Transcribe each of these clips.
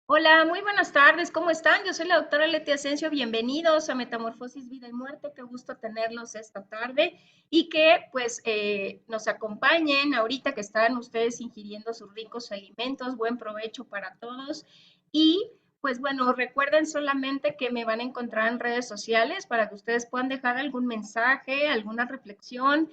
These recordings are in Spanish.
Hola, muy buenas tardes, ¿cómo están? Yo soy la doctora Leti Asensio, bienvenidos a Metamorfosis, Vida y Muerte, qué gusto tenerlos esta tarde y que pues nos acompañen ahorita que están ustedes ingiriendo sus ricos alimentos, buen provecho para todos y pues bueno, recuerden solamente que me van a encontrar en redes sociales para que ustedes puedan dejar algún mensaje, alguna reflexión,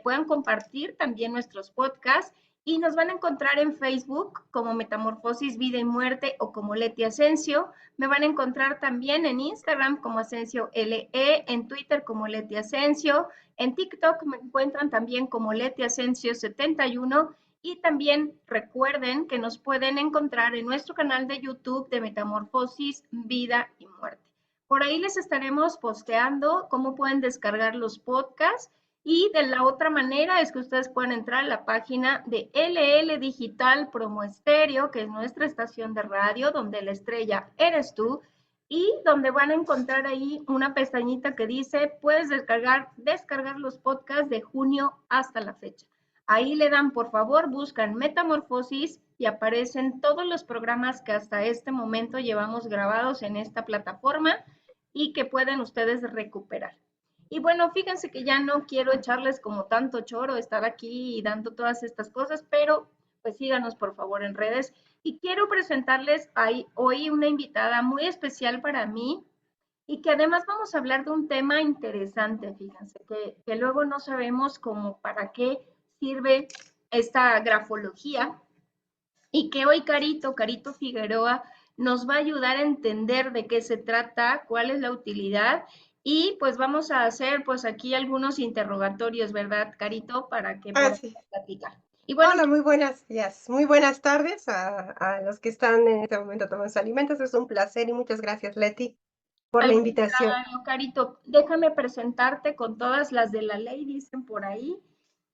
puedan compartir también nuestros podcasts y nos van a encontrar en Facebook como Metamorfosis, Vida y Muerte o como Leti Asensio. Me van a encontrar también en Instagram como Asensio LE, en Twitter como Leti Asensio, en TikTok me encuentran también como Leti Asensio 71 y también recuerden que nos pueden encontrar en nuestro canal de YouTube de Metamorfosis, Vida y Muerte. Por ahí les estaremos posteando cómo pueden descargar los podcasts y de la otra manera es que ustedes pueden entrar a la página de LL Digital Promo Estéreo, que es nuestra estación de radio, donde la estrella eres tú, y donde van a encontrar ahí una pestañita que dice, puedes descargar los podcasts de junio hasta la fecha. Ahí le dan, por favor, buscan Metamorfosis y aparecen todos los programas que hasta este momento llevamos grabados en esta plataforma y que pueden ustedes recuperar. Y bueno, fíjense que ya no quiero echarles como tanto choro, estar aquí y dando todas estas cosas, pero pues síganos por favor en redes. Y quiero presentarles hoy una invitada muy especial para mí y que además vamos a hablar de un tema interesante, fíjense, que luego no sabemos cómo para qué sirve esta grafología y que hoy Carito Figueroa nos va a ayudar a entender de qué se trata, cuál es la utilidad y pues vamos a hacer pues aquí algunos interrogatorios, ¿verdad, Carito? Para que Ah, podamos sí. platicar. Y bueno, Hola, muy buenos días. Muy buenas tardes a los que están en este momento tomando sus alimentos. Es un placer y muchas gracias, Leti, por la al invitación. contrario, Carito, déjame presentarte con todas las de la ley, dicen por ahí.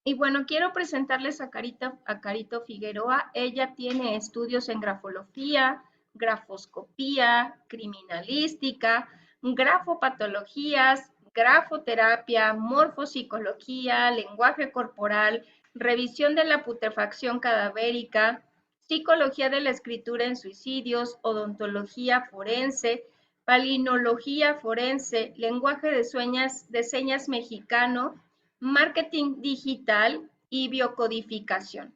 Y bueno, quiero presentarles a Carito Figueroa. Ella tiene estudios en grafología, grafoscopía, criminalística, grafopatologías, grafoterapia, morfopsicología, lenguaje corporal, revisión de la putrefacción cadavérica, psicología de la escritura en suicidios, odontología forense, palinología forense, lenguaje de señas mexicano, marketing digital y biocodificación.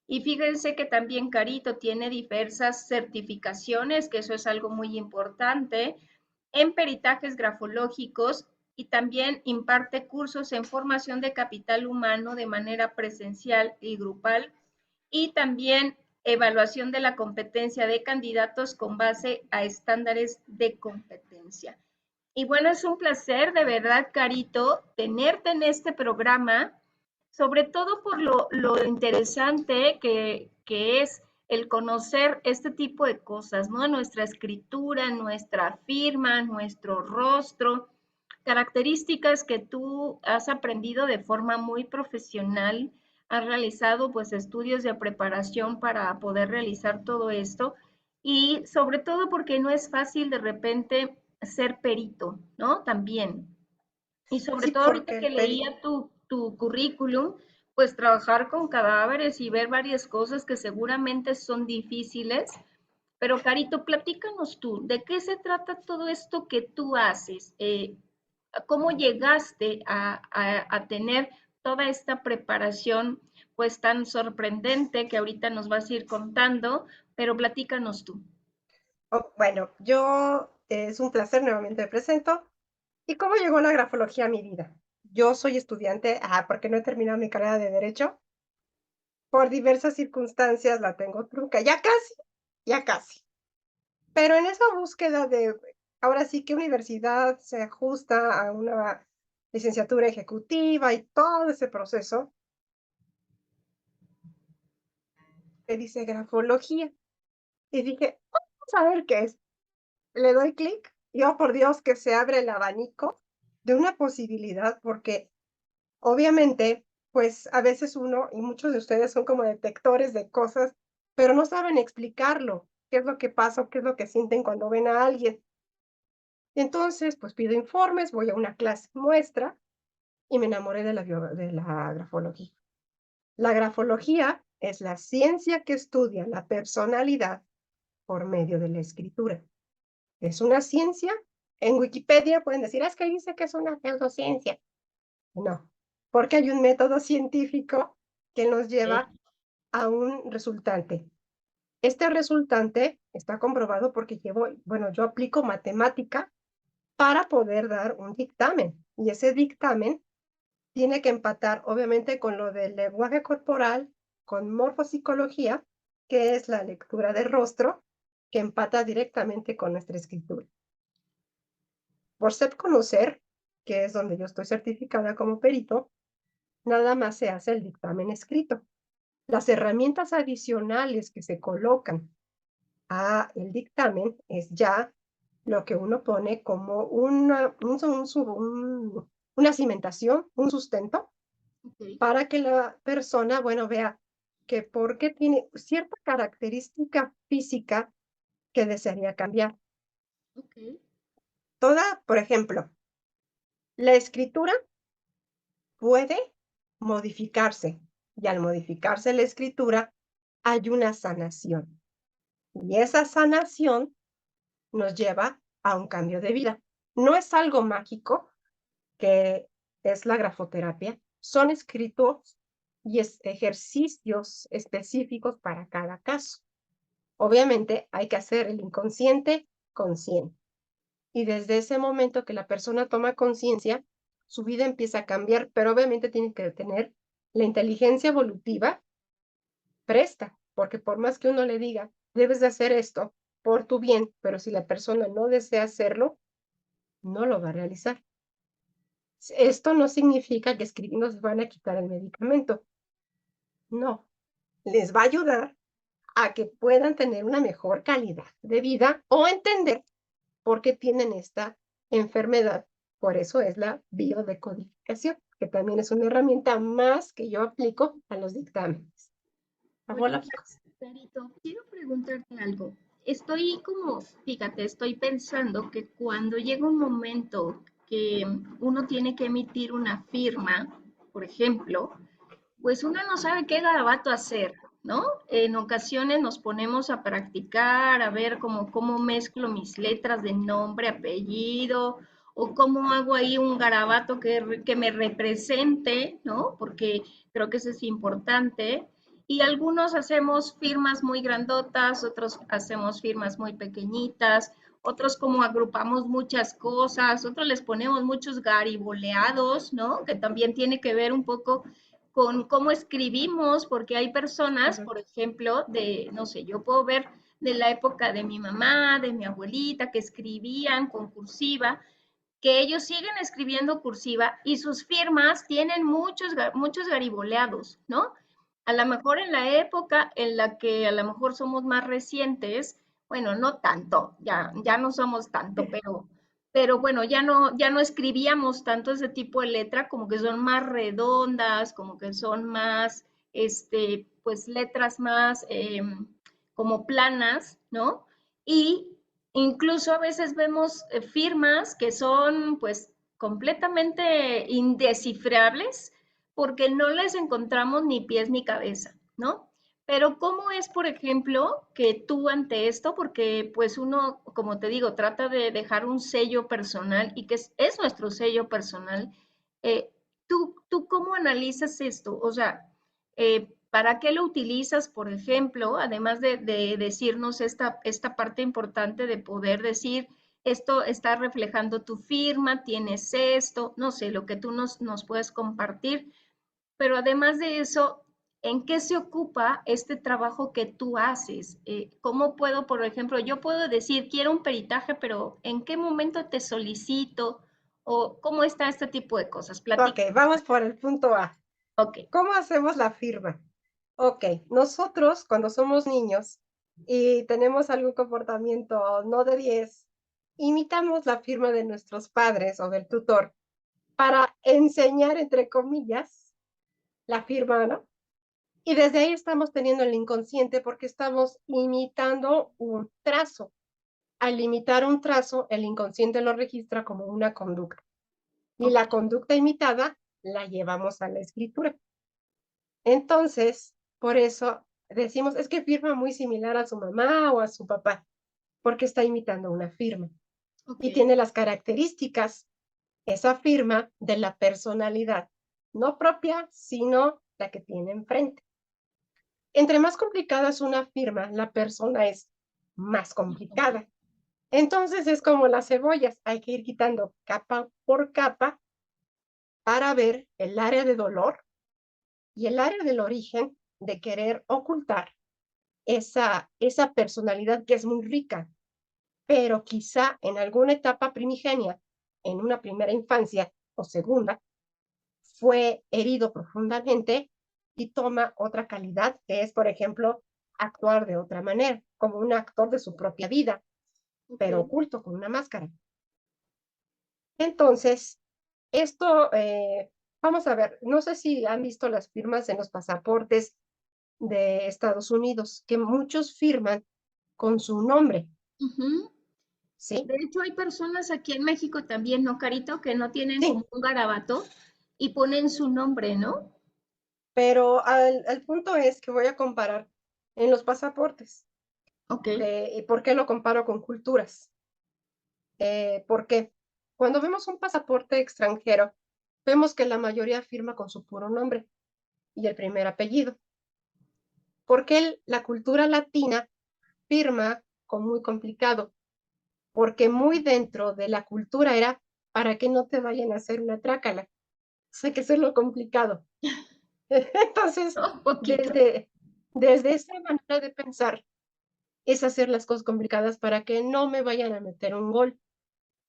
Y fíjense que también Carito tiene diversas certificaciones, que eso es algo muy importante, en peritajes grafológicos y también imparte cursos en formación de capital humano de manera presencial y grupal y también evaluación de la competencia de candidatos con base a estándares de competencia. Y bueno, es un placer de verdad, Carito, tenerte en este programa, sobre todo por lo interesante que es el conocer este tipo de cosas, ¿no? Nuestra escritura, nuestra firma, nuestro rostro, características que tú has aprendido de forma muy profesional, has realizado pues estudios de preparación para poder realizar todo esto y sobre todo porque no es fácil de repente ser perito, ¿no? También. Y sobre Sí, todo ahorita porque que leía tu currículum, pues trabajar con cadáveres y ver varias cosas que seguramente son difíciles. Pero Carito, platícanos tú, ¿de qué se trata todo esto que tú haces? ¿Cómo llegaste a tener toda esta preparación pues tan sorprendente que ahorita nos vas a ir contando? Pero platícanos tú. bueno, yo es un placer, nuevamente me presento. ¿Y cómo llegó la grafología a mi vida? Yo soy estudiante, porque no he terminado mi carrera de Derecho. Por diversas circunstancias la tengo trunca, ya casi. Pero en esa búsqueda de, ahora sí, qué universidad se ajusta a una licenciatura ejecutiva y todo ese proceso, que dice grafología. Y dije, vamos a ver qué es. Le doy clic y, oh, por Dios, que se abre el abanico de una posibilidad, porque obviamente, pues a veces uno, y muchos de ustedes son como detectores de cosas, pero no saben explicarlo. ¿Qué es lo que pasa o qué es lo que sienten cuando ven a alguien? Entonces, pues pido informes, voy a una clase muestra y me enamoré de de la grafología. La grafología es la ciencia que estudia la personalidad por medio de la escritura. ¿Es una ciencia? En Wikipedia pueden decir, es que dice que es una pseudociencia. No, porque hay un método científico que nos lleva a un resultante. Este resultante está comprobado porque yo aplico matemática para poder dar un dictamen. Y ese dictamen tiene que empatar, obviamente, con lo del lenguaje corporal, con morfopsicología, que es la lectura de rostro, que empata directamente con nuestra escritura. Por SEP Conocer, que es donde yo estoy certificada como perito, nada más se hace el dictamen escrito. Las herramientas adicionales que se colocan a el dictamen es ya lo que uno pone como una cimentación, un sustento, Ok, para que la persona, bueno, vea que porque tiene cierta característica física que desearía cambiar. ok, Por ejemplo, la escritura puede modificarse y al modificarse la escritura hay una sanación y esa sanación nos lleva a un cambio de vida. No es algo mágico, que es la grafoterapia, son escritos y ejercicios específicos para cada caso. Obviamente hay que hacer el inconsciente consciente. Y desde ese momento que la persona toma conciencia, su vida empieza a cambiar, pero obviamente tiene que tener la inteligencia evolutiva presta, porque por más que uno le diga, debes de hacer esto por tu bien, pero si la persona no desea hacerlo, no lo va a realizar. Esto no significa que escribiendo se van a quitar el medicamento. No, les va a ayudar a que puedan tener una mejor calidad de vida o entender por qué tienen esta enfermedad. Por eso es la biodecodificación, que también es una herramienta más que yo aplico a los dictámenes Oye, grafológicos. Clarito, quiero preguntarte algo. Estoy como, fíjate, estoy pensando que cuando llega un momento que uno tiene que emitir una firma, por ejemplo, pues uno no sabe qué garabato hacer, ¿no? En ocasiones nos ponemos a practicar, a ver cómo mezclo mis letras de nombre, apellido, o cómo hago ahí un garabato que me represente, ¿no? Porque creo que eso es importante. Y algunos hacemos firmas muy grandotas, otros hacemos firmas muy pequeñitas, otros como agrupamos muchas cosas, otros les ponemos muchos gariboleados, ¿no? Que también tiene que ver un poco con cómo escribimos, porque hay personas, Ujú. por ejemplo, no sé, yo puedo ver de la época de mi mamá, de mi abuelita, que escribían con cursiva, que ellos siguen escribiendo cursiva y sus firmas tienen muchos gariboleados, ¿no? A lo mejor en la época en la que a lo mejor somos más recientes, bueno, no tanto, ya no somos tanto, pero bueno, ya no escribíamos tanto ese tipo de letra, como que son más redondas, como que son más, pues letras más como planas, ¿no? Y incluso a veces vemos firmas que son pues completamente indescifrables porque no les encontramos ni pies ni cabeza, ¿no? Pero ¿cómo es, por ejemplo, que tú ante esto, porque pues uno, como te digo, trata de dejar un sello personal y que es nuestro sello personal, ¿tú cómo analizas esto? O sea, ¿para qué lo utilizas, por ejemplo, además de decirnos esta parte importante de poder decir, esto está reflejando tu firma, tienes esto, no sé, lo que tú nos puedes compartir, pero además de eso, ¿en qué se ocupa este trabajo que tú haces? ¿Cómo puedo, por ejemplo, yo puedo decir, quiero un peritaje, pero ¿en qué momento te solicito? ¿O cómo está este tipo de cosas? Ok, Platica. vamos por el punto A. Ok, ¿Cómo hacemos la firma? Ok, nosotros cuando somos niños y tenemos algún comportamiento no de 10, imitamos la firma de nuestros padres o del tutor para enseñar, entre comillas, la firma, ¿no? Y desde ahí estamos teniendo el inconsciente porque estamos imitando un trazo. Al imitar un trazo, el inconsciente lo registra como una conducta. Y ok, la conducta imitada la llevamos a la escritura. Entonces, por eso decimos, es que firma muy similar a su mamá o a su papá, porque está imitando una firma Ok, y tiene las características, esa firma, de la personalidad, no propia, sino la que tiene enfrente. Entre más complicada es una firma, la persona es más más complejo. complicada. Entonces es como las cebollas, hay que ir quitando capa por capa para ver el área de dolor y el área del origen de querer ocultar esa personalidad que es muy rica, pero quizá en alguna etapa primigenia, en una primera infancia o segunda, fue herido profundamente y toma otra calidad, que es, por ejemplo, actuar de otra manera, como un actor de su propia vida, Ok. pero oculto con una máscara. Entonces, esto, vamos a ver, no sé si han visto las firmas en los pasaportes de Estados Unidos, que muchos firman con su nombre, Ujú. ¿sí? De hecho, hay personas aquí en México también, ¿no, Carito? Que no tienen Sí, como un garabato y ponen su nombre, ¿no? pero al punto es que voy a comparar en los pasaportes. Ok. ¿Y por qué lo comparo con culturas? Porque cuando vemos un pasaporte extranjero, vemos que la mayoría firma con su puro nombre y el primer apellido. Porque la cultura latina firma con muy complicado, porque muy dentro de la cultura era para que no te vayan a hacer una trácala. Sé que eso es lo complicado. Entonces, Un poquito. desde esa manera de pensar, es hacer las cosas complicadas para que no me vayan a meter un gol.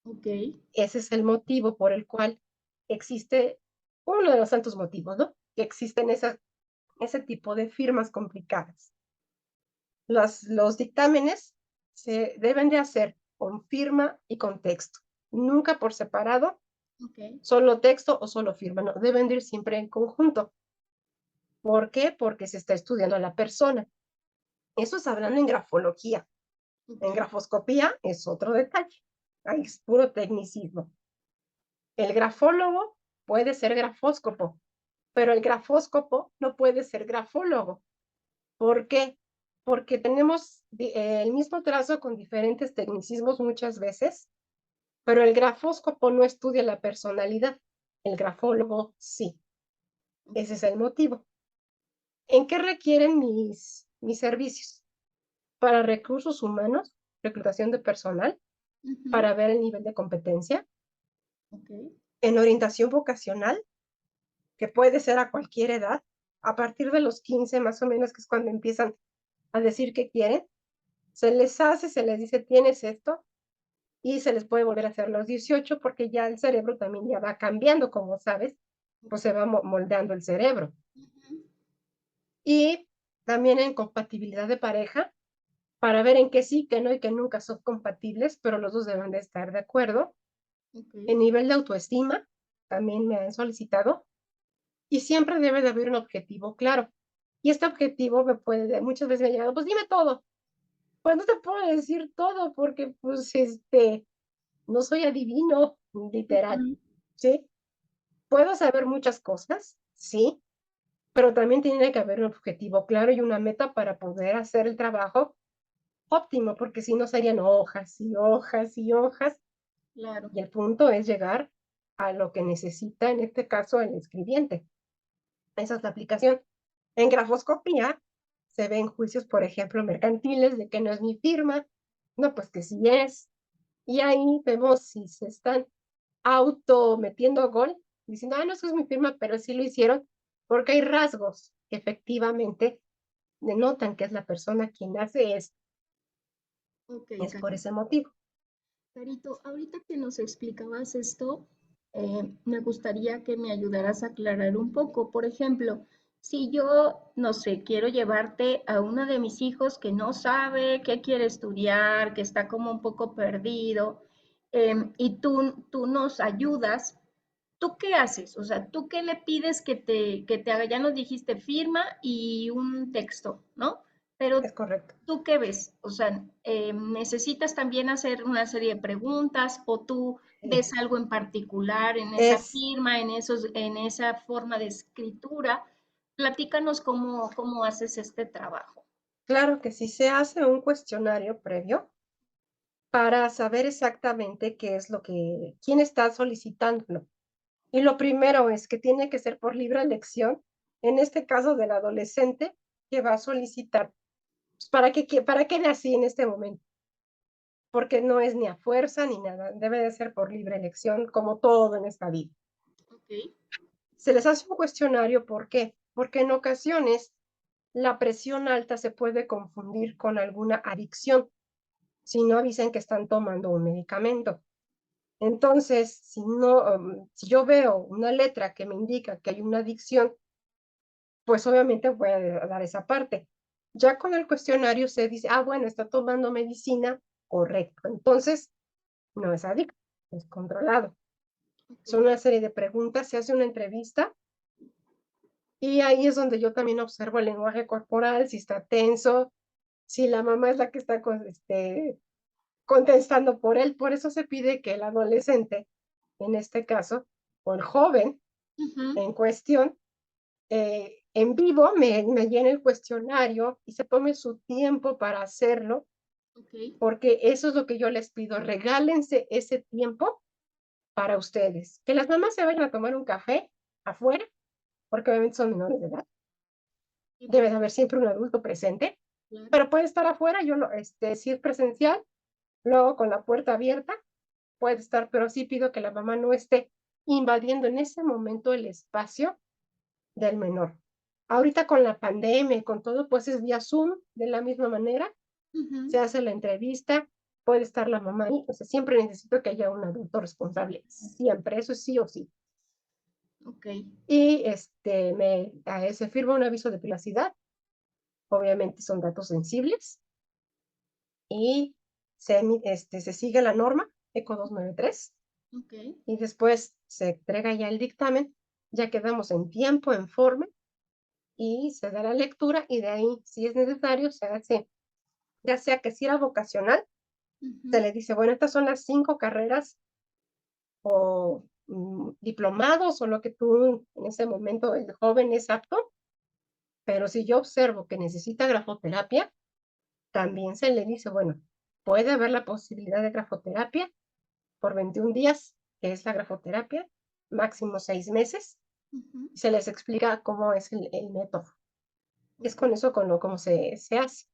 Ok. Ese es el motivo por el cual existe, uno de los tantos motivos, ¿no? Que existen ese tipo de firmas complicadas. Los dictámenes se deben de hacer con firma y con texto, nunca por separado, Ok. solo texto o solo firma, no, deben de ir siempre en conjunto. ¿Por qué? Porque se está estudiando a la persona. Eso es hablando en grafología. Ok. En grafoscopía es otro detalle. Ahí es puro tecnicismo. El grafólogo puede ser grafóscopo, pero el grafóscopo no puede ser grafólogo. ¿Por qué? Porque tenemos el mismo trazo con diferentes tecnicismos muchas veces, pero el grafóscopo no estudia la personalidad, el grafólogo sí. Ese es Ok. el motivo. ¿En qué requieren mis servicios? Para recursos humanos, reclutación de personal, Ujú. para ver el nivel de competencia, Ok. en orientación vocacional, que puede ser a cualquier edad, a partir de los 15 más o menos, que es cuando empiezan a decir que quieren, se les hace, se les dice, tienes esto, y se les puede volver a hacer los 18 porque ya el cerebro también ya va cambiando, como sabes, pues se va moldeando el cerebro. Ujú. Y también en compatibilidad de pareja, para ver en qué sí, que no y que nunca son compatibles, pero los dos deben de estar de acuerdo. Ok. En nivel de autoestima, también me han solicitado, y siempre debe de haber un objetivo claro. Y este objetivo muchas veces me ha llegado, pues dime todo. Pues no te puedo decir todo porque pues no soy adivino, literal, Ujú. ¿sí? Puedo saber muchas cosas, sí, pero también tiene que haber un objetivo claro y una meta para poder hacer el trabajo óptimo, porque si no serían hojas y hojas y hojas, Claro. y el punto es llegar a lo que necesita, en este caso, el escribiente. Esa es la aplicación. En grafoscopía se ven juicios, por ejemplo, mercantiles de que no es mi firma, no, pues que sí es. Y ahí vemos si se están auto metiendo gol, diciendo, ah, no, eso es mi firma, pero sí lo hicieron, porque hay rasgos que efectivamente denotan que es la persona quien hace esto. Ok, Es por Carito. ese motivo. Carito, ahorita que nos explicabas esto, me gustaría que me ayudaras a aclarar un poco. Por ejemplo, si yo, no sé, quiero llevarte a uno de mis hijos que no sabe qué quiere estudiar, que está como un poco perdido, y tú nos ayudas, ¿tú qué haces? O sea, ¿tú qué le pides que te haga? Ya nos dijiste firma y un texto, ¿no? Es Pero correcto. ¿tú qué ves? O sea, ¿necesitas también hacer una serie de preguntas o tú Sí. ves algo en particular en esa Es, firma, en esa forma de escritura? Platícanos cómo haces este trabajo. Claro que sí, se hace un cuestionario previo para saber exactamente qué es lo que quién está solicitándolo. Y lo primero es que tiene que ser por libre elección, en este caso del adolescente que va a solicitar. Pues, para qué nací en este momento? Porque no es ni a fuerza ni nada, debe de ser por libre elección, como todo en esta vida. Ok. Se les hace un cuestionario, ¿por qué? Porque en ocasiones la presión alta se puede confundir con alguna adicción si no avisan que están tomando un medicamento. Entonces, si no, si yo veo una letra que me indica que hay una adicción, pues obviamente voy a dar esa parte. Ya con el cuestionario se dice, ah, bueno, está tomando medicina, correcto. Entonces, no es adicto, es controlado. Ok. Son una serie de preguntas, se hace una entrevista y ahí es donde yo también observo el lenguaje corporal, si está tenso, si la mamá es la que está contestando por él. Por eso se pide que el adolescente, en este caso, o el joven Ujú. en cuestión, en vivo me llene el cuestionario y se tome su tiempo para hacerlo, Ok. porque eso es lo que yo les pido, regálense ese tiempo para ustedes. Que las mamás se vayan a tomar un café afuera, porque obviamente son menores de edad. Sí, Debe por de haber siempre un adulto presente, claro. pero puede estar afuera, si es presencial, luego con la puerta abierta, puede estar, pero sí pido que la mamá no esté invadiendo en ese momento el espacio del menor. Ahorita con la pandemia y con todo, pues es vía Zoom, de la misma manera, Ujú. se hace la entrevista, puede estar la mamá ahí, o sea, siempre necesito que haya un adulto responsable, siempre, eso sí o sí. Ok. Y se firma un aviso de privacidad, obviamente son datos sensibles, y se sigue la norma ECO 293, Ok. y después se entrega ya el dictamen, ya quedamos en tiempo, en forma, y se da la lectura, y de ahí, si es necesario, se hace, ya sea que si era vocacional, se Ujú. le dice, bueno, estas son las 5 carreras o diplomados o lo que tú en ese momento el joven es apto, pero si yo observo que necesita grafoterapia, también se le dice, bueno, puede haber la posibilidad de grafoterapia por 21 días, que es la grafoterapia, máximo 6 meses, Ujú. y se les explica cómo es el método. Es Ok. con eso con lo cómo se hace.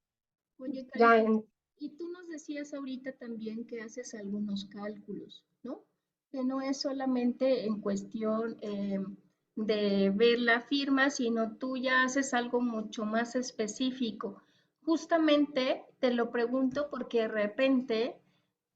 Oye, Ya Karina, en, y tú nos decías ahorita también que haces algunos cálculos, ¿no? Que no es solamente en cuestión de ver la firma, sino tú ya haces algo mucho más específico. Justamente te lo pregunto porque de repente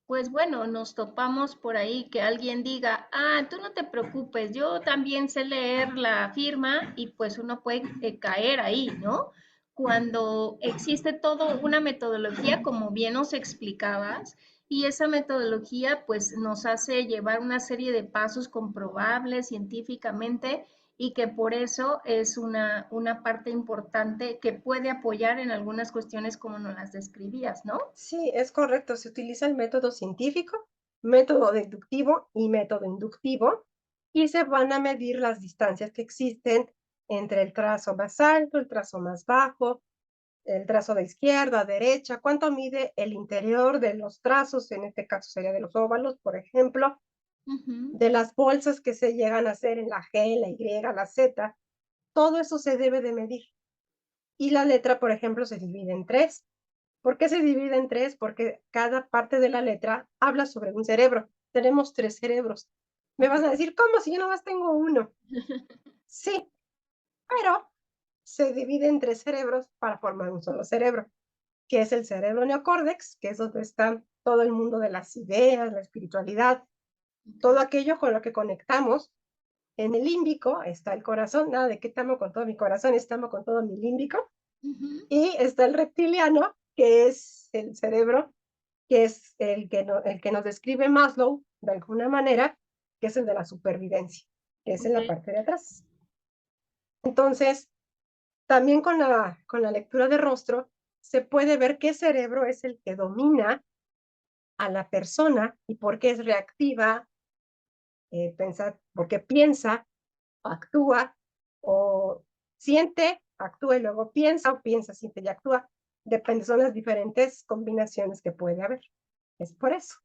pues bueno, nos topamos por ahí que alguien diga, ah, tú no te preocupes, yo también sé leer la firma y pues uno puede caer ahí, ¿no? Cuando existe toda una metodología, como bien nos explicabas, y esa metodología pues nos hace llevar una serie de pasos comprobables científicamente y que por eso es una parte importante que puede apoyar en algunas cuestiones como nos las describías, ¿no? sí, es correcto, se utiliza el método científico, método deductivo y método inductivo, y se van a medir las distancias que existen entre el trazo más alto, el trazo más bajo, el trazo de izquierda a derecha, cuánto mide el interior de los trazos, en este caso sería de los óvalos, por ejemplo, Ujú. de las bolsas que se llegan a hacer en la G, la Y, la Z, todo eso se debe de medir. Y la letra, por ejemplo, se divide en tres. ¿Por qué se divide en tres? Porque cada parte de la letra habla sobre un cerebro. Tenemos tres cerebros. Me Ok. vas a decir, ¿cómo si yo nomás tengo uno? Sí, pero se divide en tres cerebros para formar un solo cerebro, que es el cerebro neocórtex, que es donde está todo el mundo de las ideas, la espiritualidad, todo Ok. aquello con lo que conectamos. En el límbico está el corazón, nada de que estamos con todo mi corazón, estamos con todo mi límbico. Ujú. Y está el reptiliano, que es el cerebro, que es el que nos describe Maslow, de alguna manera, que es el de la supervivencia, que es en Ok. la parte de atrás. Entonces, también con la lectura de rostro, se puede ver qué cerebro es el que domina a la persona y por qué es reactiva, pensar, por qué piensa, actúa o siente, actúa y luego piensa, o piensa, siente y actúa. Depende, son las diferentes combinaciones que puede haber. Es por eso.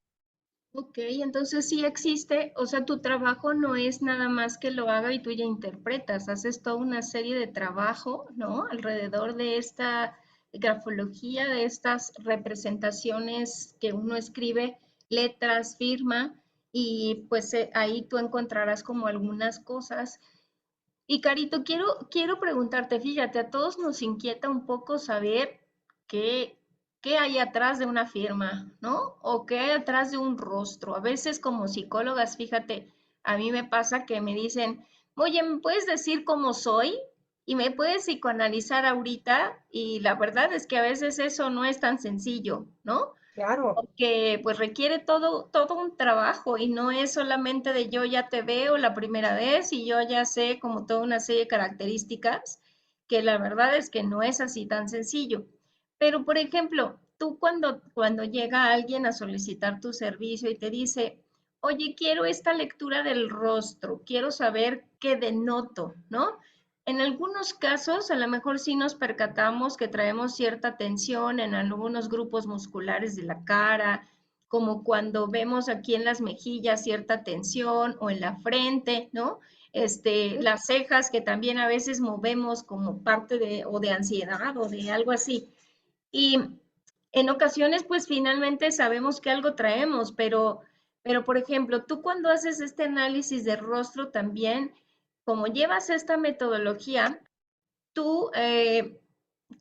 Ok, entonces sí existe, o sea, tu trabajo no es nada más que lo haga y tú ya interpretas, haces toda una serie de trabajo, ¿no? Alrededor de esta grafología, de estas representaciones que uno escribe, letras, firma, y pues ahí tú encontrarás como algunas cosas. Y Carito, quiero preguntarte, fíjate, a todos nos inquieta un poco saber qué, qué hay atrás de una firma, ¿no? O qué hay atrás de un rostro. A veces como psicólogas, fíjate, a mí me pasa que me dicen, oye, ¿me puedes decir cómo soy? Y me puedes psicoanalizar ahorita. Y la verdad es que a veces eso no es tan sencillo, ¿no? Claro, Porque pues requiere todo un trabajo y no es solamente de yo ya te veo la primera vez y yo ya sé como toda una serie de características, que la verdad es que no es así tan sencillo. Pero por ejemplo, tú cuando llega alguien a solicitar tu servicio y te dice, oye, quiero esta lectura del rostro, quiero saber qué denoto, ¿no? En algunos casos, a lo mejor sí nos percatamos que traemos cierta tensión en algunos grupos musculares de la cara, como cuando vemos aquí en las mejillas cierta tensión o en la frente, ¿no? sí, Las cejas que también a veces movemos como parte de, o de ansiedad o de algo así. Y en ocasiones, pues finalmente sabemos que algo traemos, pero por ejemplo, tú cuando haces este análisis de rostro también, como llevas esta metodología, tú,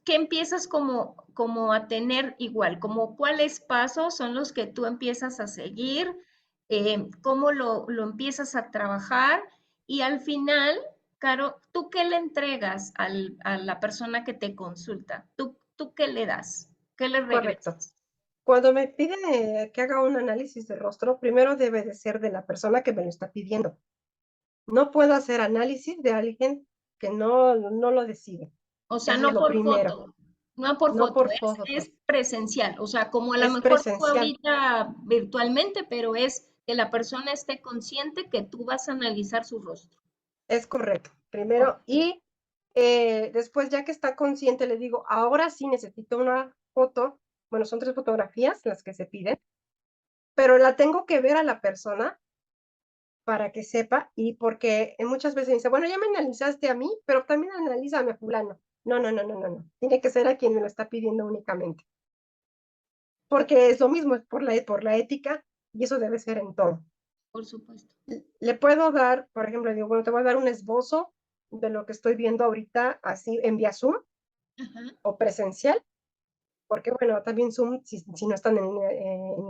¿qué empiezas como a tener igual? Como cuáles pasos son los que tú empiezas a seguir, cómo lo empiezas a trabajar y al final, Caro, ¿tú qué le entregas a la persona que te consulta? ¿Tú qué le das? ¿Qué le correcto. regresas? Cuando me piden que haga un análisis de rostro, primero debe de ser de la persona que me lo está pidiendo. No puedo hacer análisis de alguien que no lo decide. O sea, Eso es no lo por primero, foto, no por no foto, por foto, es presencial. O sea, como a lo es mejor tú presencial, ahorita virtualmente, pero es que la persona esté consciente que tú vas a analizar su rostro. es correcto. Ok. Primero, y después, ya que está consciente, le digo, ahora sí necesito una foto. Bueno, son 3 fotografías las que se piden, pero la tengo que ver a la persona para que sepa, y porque muchas veces dice: "Bueno, ya me analizaste a mí, pero también analízame a fulano". No, no, no, no, no, no. Tiene que ser a quien me lo está pidiendo únicamente, porque es lo mismo, es por la ética, y eso debe ser en todo. Por supuesto. Le puedo dar, por ejemplo, le digo: "Bueno, te voy a dar un esbozo de lo que estoy viendo ahorita, así en vía Zoom Ajá, o presencial", porque, bueno, también Zoom, si no están en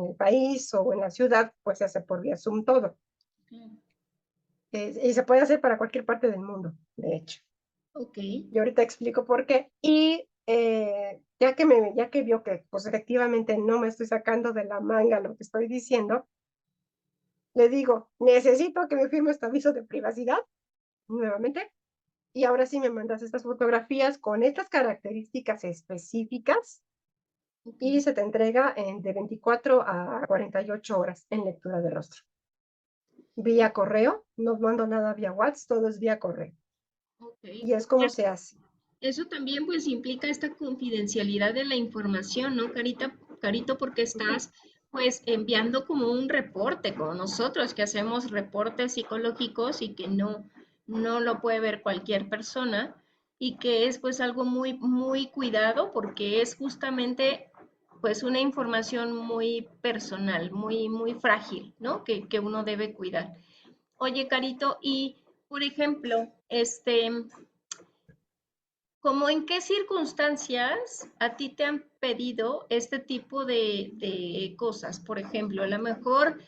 el país o en la ciudad, pues se hace por vía Zoom todo. claro. Y se puede hacer para cualquier parte del mundo, de hecho. Ok. Y ahorita explico por qué. Y ya que vio que, pues, efectivamente no me estoy sacando de la manga lo que estoy diciendo, le digo: "Necesito que me firmes tu aviso de privacidad", nuevamente, y ahora sí me mandas estas fotografías con estas características específicas, Ok. y se te entrega en de 24 a 48 horas en lectura de rostro. Vía correo, no mando nada vía WhatsApp, todo es vía correo. Ok. Y es como se hace. Eso también pues implica esta confidencialidad de la información, ¿no, Carito? Porque Ujú. estás pues enviando como un reporte, como nosotros que hacemos reportes psicológicos y que no lo puede ver cualquier persona y que es pues algo muy cuidado porque es justamente pues una información muy personal, muy frágil, ¿no? Que uno debe cuidar. Oye, Carito, y por ejemplo, ¿cómo en qué circunstancias a ti te han pedido este tipo de cosas? Por ejemplo, a lo mejor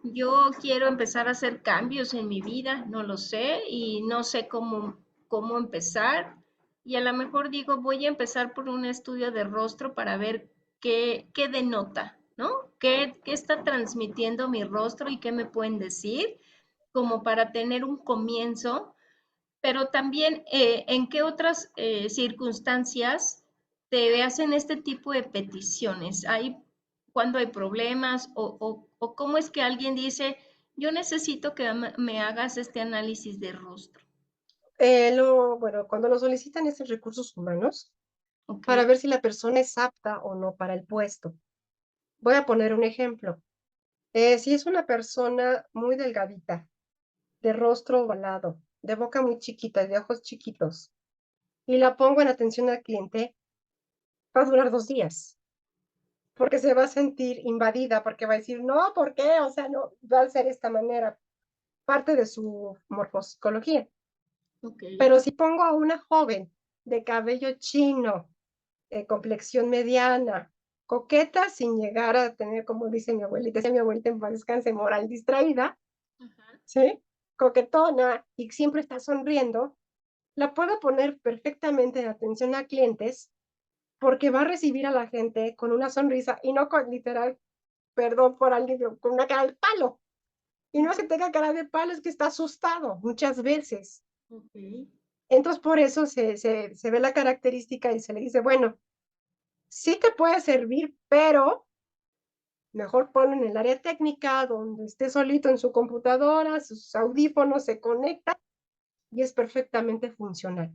yo quiero empezar a hacer cambios en mi vida, no lo sé, y no sé cómo empezar. Y a lo mejor digo, voy a empezar por un estudio de rostro para ver qué denota, ¿no? ¿Qué está transmitiendo mi rostro y qué me pueden decir? Como para tener un comienzo, pero también en qué otras circunstancias te hacen este tipo de peticiones. ¿Hay cuando hay problemas o cómo es que alguien dice, yo necesito que me hagas este análisis de rostro? Bueno, cuando lo solicitan es en recursos humanos Ok, para ver si la persona es apta o no para el puesto. Voy a poner un ejemplo. Si es una persona muy delgadita, de rostro ovalado, de boca muy chiquita y de ojos chiquitos, y la pongo en atención al cliente, va a durar 2 días, porque se va a sentir invadida, porque va a decir: "No, ¿por qué?". O sea, no, va a ser esta manera, parte de su morfopsicología. ok. Pero si pongo a una joven de cabello chino, complexión mediana, coqueta, sin llegar a tener, como dice mi abuelita, decía mi abuelita en paz descanse, moral distraída, Ajá. ¿sí? Coquetona y siempre está sonriendo, la puedo poner perfectamente en atención a clientes, porque va a recibir a la gente con una sonrisa y no con literal, perdón por alguien, pero con una cara de palo. Y no es que tenga cara de palo, es que está asustado muchas veces. Ok. Entonces, por eso se ve la característica y se le dice: "Bueno, sí te puede servir, pero mejor ponlo en el área técnica, donde esté solito en su computadora, sus audífonos, se conecta y es perfectamente funcional".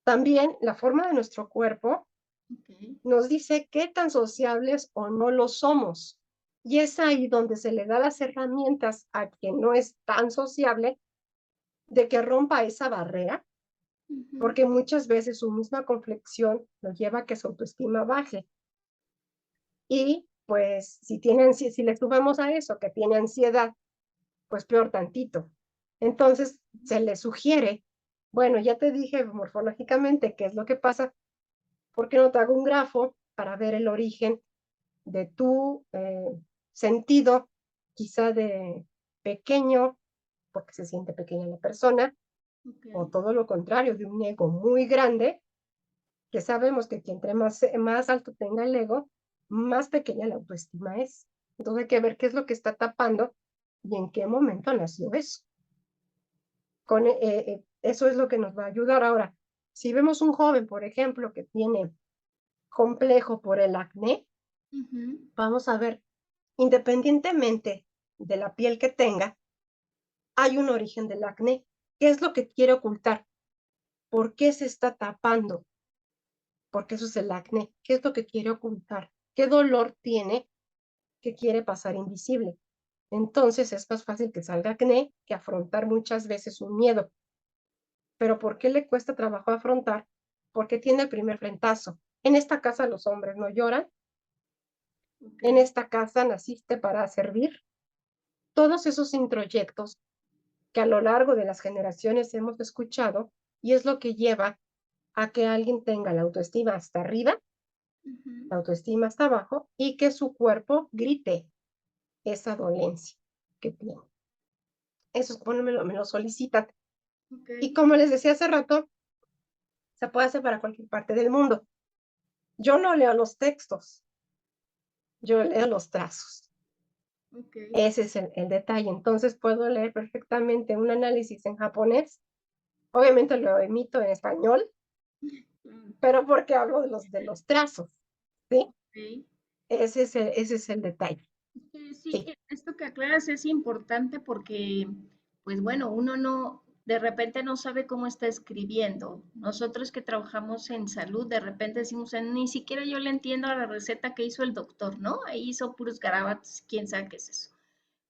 También la forma de nuestro cuerpo Ok. nos dice qué tan sociables o no lo somos. Y es ahí donde se le da las herramientas a quien no es tan sociable de que rompa esa barrera, Ujú. porque muchas veces su misma complexión lo lleva a que su autoestima baje. Y pues si le sumamos a eso que tiene ansiedad, pues peor tantito. Entonces se le sugiere, bueno, ya te dije morfológicamente qué es lo que pasa, ¿por qué no te hago un grafo para ver el origen de tu sentido, quizá de pequeño, porque se siente pequeña la persona, Ok. o todo lo contrario, de un ego muy grande, que sabemos que entre más alto tenga el ego, más pequeña la autoestima es. Entonces hay que ver qué es lo que está tapando y en qué momento nació eso. Eso es lo que nos va a ayudar. Ahora, si vemos un joven, por ejemplo, que tiene complejo por el acné, Ujú. vamos a ver, independientemente de la piel que tenga, hay un origen del acné. ¿Qué es lo que quiere ocultar? ¿Por qué se está tapando? Porque eso es el acné. ¿Qué es lo que quiere ocultar? ¿Qué dolor tiene que quiere pasar invisible? Entonces es más fácil que salga acné que afrontar muchas veces un miedo. Pero ¿por qué le cuesta trabajo afrontar? Porque tiene el primer frentazo. En esta casa los hombres no lloran. Ok. En esta casa naciste para servir. Todos esos introyectos que a lo largo de las generaciones hemos escuchado y es lo que lleva a que alguien tenga la autoestima hasta arriba, Ujú. la autoestima hasta abajo y que su cuerpo grite esa dolencia que tiene. Eso es cuando me lo solicitan. Ok. Y como les decía hace rato, se puede hacer para cualquier parte del mundo. Yo no leo los textos, yo leo los trazos. Ok. Ese es el detalle. Entonces puedo leer perfectamente un análisis en japonés. Obviamente lo emito en español, Mm. pero porque hablo de los trazos, ¿sí? Ok. Ese es el detalle. Sí, Sí, esto que aclaras es importante porque, pues bueno, uno no, de repente no sabe cómo está escribiendo. Nosotros que trabajamos en salud, de repente decimos, Ni siquiera yo le entiendo a la receta que hizo el doctor, ¿no? Ahí hizo puros garabatos, quién sabe qué es eso".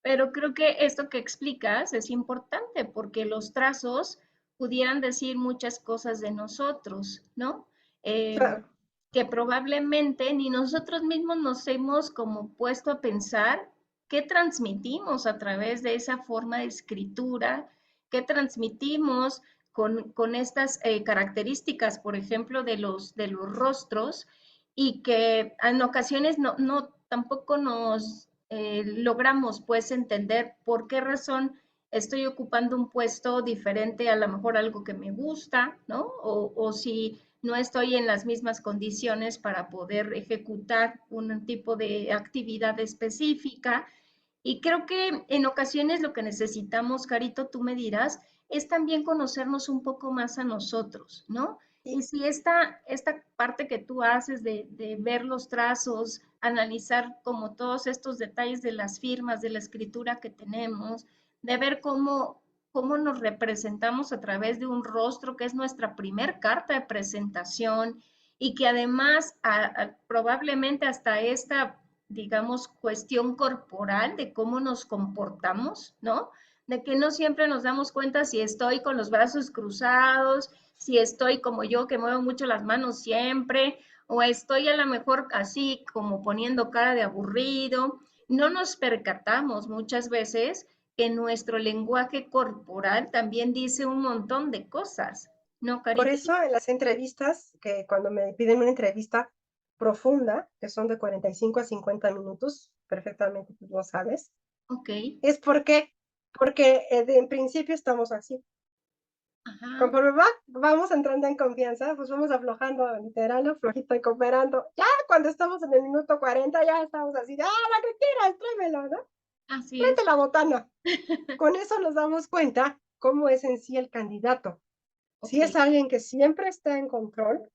Pero creo que esto que explicas es importante porque los trazos pudieran decir muchas cosas de nosotros, ¿no? Eh, claro. que probablemente ni nosotros mismos nos hemos como puesto a pensar qué transmitimos a través de esa forma de escritura, qué transmitimos con estas características, por ejemplo, de los rostros, y que en ocasiones tampoco nos logramos pues entender por qué razón estoy ocupando un puesto diferente, a lo mejor algo que me gusta, ¿no? O si no estoy en las mismas condiciones para poder ejecutar un tipo de actividad específica. Y creo que en ocasiones lo que necesitamos, Carito, tú me dirás, es también conocernos un poco más a nosotros, ¿no? Y Y si esta parte que tú haces de ver los trazos, analizar como todos estos detalles de las firmas, de la escritura que tenemos, de ver cómo nos representamos a través de un rostro, que es nuestra primer carta de presentación, y que además probablemente hasta esta, digamos, cuestión corporal de cómo nos comportamos, ¿no? De que no siempre nos damos cuenta si estoy con los brazos cruzados, si estoy como yo, que muevo mucho las manos siempre, o estoy a lo mejor así como poniendo cara de aburrido. No nos percatamos muchas veces que nuestro lenguaje corporal también dice un montón de cosas, ¿no, Por Carito? eso en las entrevistas, que cuando me piden una entrevista profunda, que son de 45 a 50 minutos, perfectamente tú lo sabes, Ok, es porque en principio estamos así. ajá, Conforme vamos entrando en confianza, pues vamos aflojando, literal, ¿no? Flojito y cooperando. Ya cuando estamos en el minuto 40, ya estamos así, lo que quieras, tráemelo, ¿no? así Tráete es. la botana. Con eso nos damos cuenta cómo es en sí el candidato. Si Ok, es alguien que siempre está en control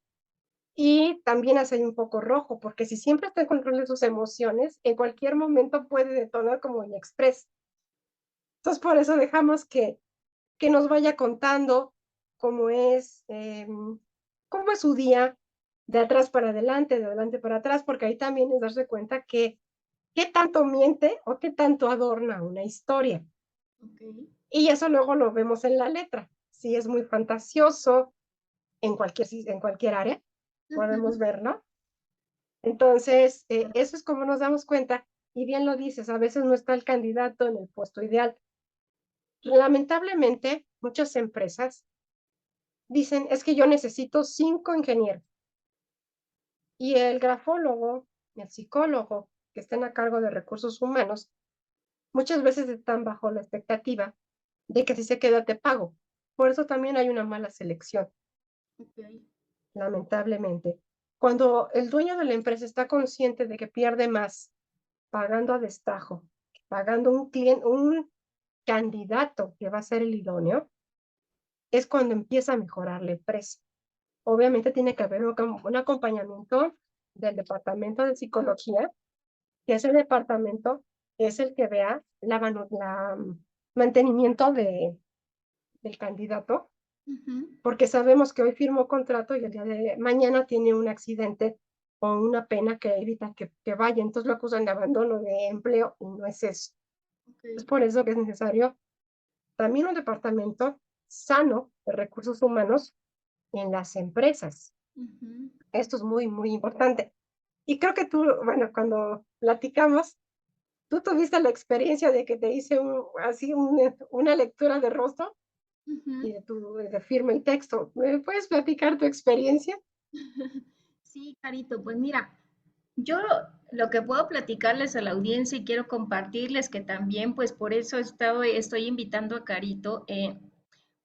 y también hace un poco rojo, porque si siempre está en control de sus emociones, en cualquier momento puede detonar como el express. Entonces, por eso dejamos que nos vaya contando cómo cómo es su día, de atrás para adelante, de adelante para atrás, porque ahí también es darse cuenta que qué tanto miente o qué tanto adorna una historia. ok. Y eso luego lo vemos en la letra. Si es muy fantasioso en cualquier área, podemos Ujú, verlo. Entonces, claro. eso es como nos damos cuenta. Y bien lo dices, a veces no está el candidato en el puesto ideal. Lamentablemente, muchas empresas dicen, es que yo necesito 5 ingenieros. Y el grafólogo, el psicólogo que estén a cargo de recursos humanos, muchas veces están bajo la expectativa de que si se queda te pago. Por eso también hay una mala selección, Ok. lamentablemente. Cuando el dueño de la empresa está consciente de que pierde más pagando a destajo, pagando un candidato que va a ser el idóneo, es cuando empieza a mejorar la empresa. Obviamente tiene que haber un acompañamiento del departamento de psicología, que ese departamento es el que vea mantenimiento del candidato, Ujú, porque sabemos que hoy firmó contrato y el día de mañana tiene un accidente o una pena que evita que vaya. Entonces lo acusan de abandono de empleo y no es eso. ok. Es por eso que es necesario también un departamento sano de recursos humanos en las empresas. Ujú. Esto es muy, muy importante. Y creo que tú, bueno, cuando platicamos, tú tuviste la experiencia de que te hice así una lectura de rostro y Ujú. de firma y texto. ¿Me puedes platicar tu experiencia? Sí, Carito, pues mira, yo lo que puedo platicarles a la audiencia y quiero compartirles que también, pues por eso estoy invitando a Carito,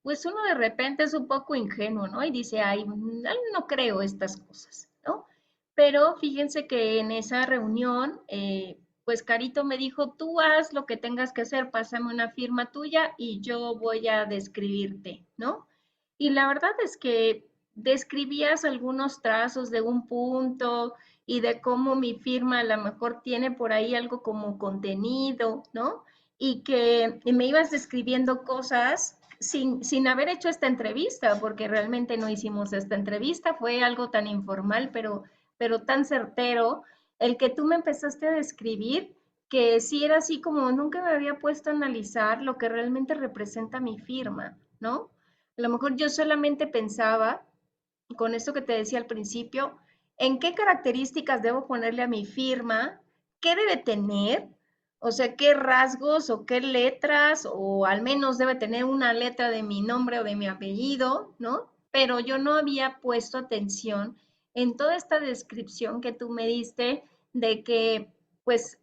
pues uno de repente es un poco ingenuo, ¿no? Y dice, ay, no creo estas cosas, ¿no? Pero fíjense que en esa reunión, pues Carito me dijo, tú haz lo que tengas que hacer, pásame una firma tuya y yo voy a describirte, ¿no? Y la verdad es que describías algunos trazos de un punto y de cómo mi firma a lo mejor tiene por ahí algo como contenido, ¿no? Y que me ibas describiendo cosas sin haber hecho esta entrevista, porque realmente no hicimos esta entrevista, fue algo tan informal, pero tan certero, el que tú me empezaste a describir, que sí era así como nunca me había puesto a analizar lo que realmente representa mi firma, ¿no? A lo mejor yo solamente pensaba, con esto que te decía al principio, en qué características debo ponerle a mi firma, qué debe tener, o sea, qué rasgos o qué letras, o al menos debe tener una letra de mi nombre o de mi apellido, ¿no? Pero yo no había puesto atención en toda esta descripción que tú me diste de que, pues,